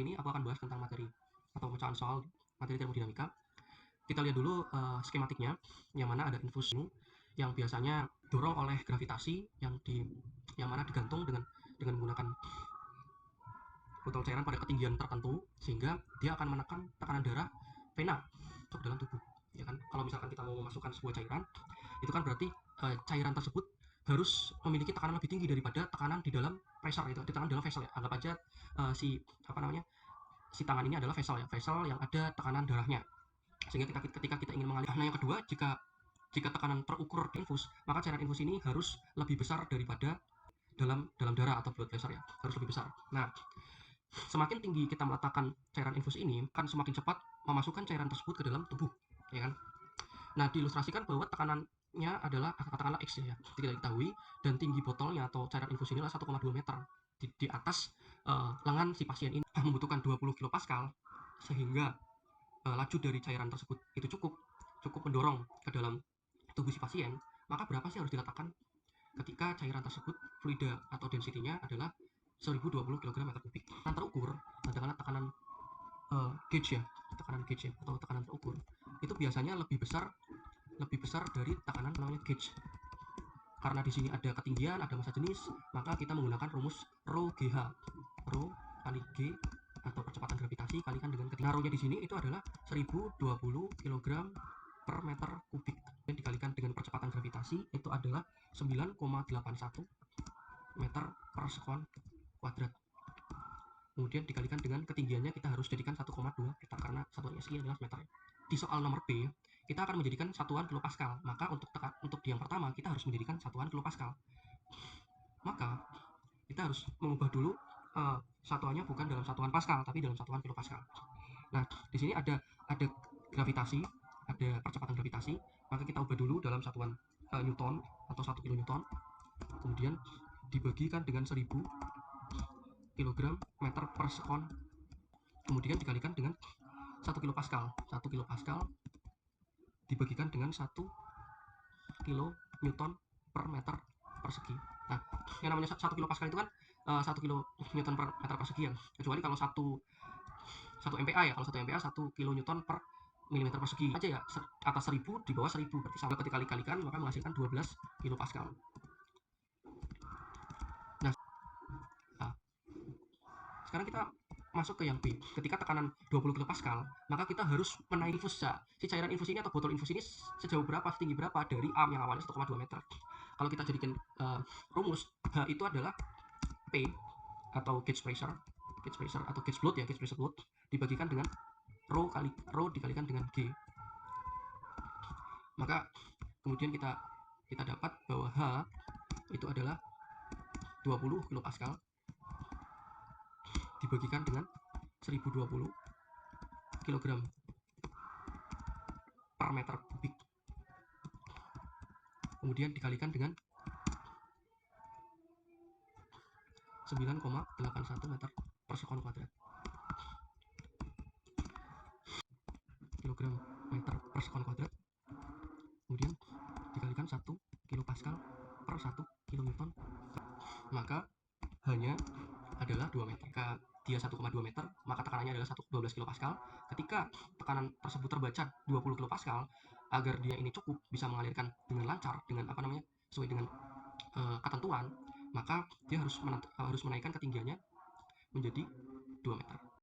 Ini aku akan bahas tentang materi atau pemecahan soal materi termodinamika. Kita lihat dulu skematiknya, yang mana ada infus yang biasanya dorong oleh gravitasi yang mana digantung dengan menggunakan botol cairan pada ketinggian tertentu, sehingga dia akan menekan tekanan darah vena masuk dalam tubuh. Ya kan? Kalau misalkan kita mau memasukkan sebuah cairan, itu kan berarti cairan tersebut harus memiliki tekanan lebih tinggi daripada tekanan di dalam pressure, itu di tekanan dalam vessel ya. Anggap aja si si tangan ini adalah vessel ya, vessel yang ada tekanan darahnya. Sehingga ketika kita ingin mengalirkan. Nah, yang kedua, jika tekanan terukur di infus, maka cairan infus ini harus lebih besar daripada dalam darah atau blood pressure ya, harus lebih besar. Nah, semakin tinggi kita meletakkan cairan infus ini, akan semakin cepat memasukkan cairan tersebut ke dalam tubuh, ya kan? Nah, diilustrasikan bahwa tekanannya adalah katakanlah X ya, tidak diketahui, dan tinggi botolnya atau cairan infus ini adalah 1,2 meter di atas lengan si pasien ini. Membutuhkan 20 kilopascal, sehingga laju dari cairan tersebut itu cukup mendorong ke dalam tubuh si pasien. Maka berapa sih harus diletakkan ketika cairan tersebut fluida atau density-nya adalah 1020 kg meter kubik. Tekanan terukur, katakanlah tekanan gauge ya, atau tekanan terukur itu biasanya lebih besar dari tekanan namanya gauge. Karena di sini ada ketinggian, ada massa jenis, maka kita menggunakan rumus rho GH. Rho kali G atau percepatan gravitasi kalikan dengan ketinggian. Rho-nya di sini itu adalah 1020 kg per meter kubik. Dan dikalikan dengan percepatan gravitasi itu adalah 9,81 meter per sekon kuadrat. Kemudian dikalikan dengan ketinggiannya, kita harus jadikan 1,2 meter karena satuan SI adalah meter. Di soal nomor B, kita akan menjadikan satuan kilopascal. Maka untuk yang pertama kita harus menjadikan satuan kilopascal. Maka kita harus mengubah dulu satuannya bukan dalam satuan pascal tapi dalam satuan kilopascal. Nah, di sini ada gravitasi, ada percepatan gravitasi, maka kita ubah dulu dalam satuan Newton atau 1 kilonewton. Kemudian dibagikan dengan 1000 kg meter per sekon, kemudian dikalikan dengan 1 kilopascal. 1 kilopascal dibagikan dengan 1 kilonewton per meter persegi. Nah, yang namanya 1 kilopascal itu kan 1 kilonewton per meter persegi ya. Kecuali kalau 1 MPa ya, kalau 1 MPa 1 kilonewton per milimeter persegi aja ya, atas 1000 di bawah 1000, berarti sama ketika dikalikan maka menghasilkan 12 kilopascal. Nah, sekarang kita masuk ke yang B. Ketika tekanan 20 kilopascal, maka kita harus menaik infus si cairan infus ini atau botol infus ini sejauh berapa, setinggi berapa dari arm yang awalnya 1,2 meter. Kalau kita jadikan rumus, H itu adalah P atau gauge pressure atau gauge flow ya, gauge pressure flow dibagikan dengan rho dikalikan dengan G. Maka kemudian kita dapat bahwa H itu adalah 20 kilopascal dibagikan dengan 1020 kg per meter kubik, kemudian dikalikan dengan 9,81 meter per sekon kuadrat. Kilogram meter per sekon kuadrat, kemudian dikalikan 1 kilopascal per 1 kilonewton, maka hanya adalah 2 meter. Jika dia 1,2 meter, maka tekanannya adalah 12 kilopascal. Ketika tekanan tersebut terbaca 20 kilopascal, agar dia ini cukup bisa mengalirkan dengan lancar, dengan sesuai dengan ketentuan, maka dia harus menaikkan ketinggiannya menjadi 2 meter.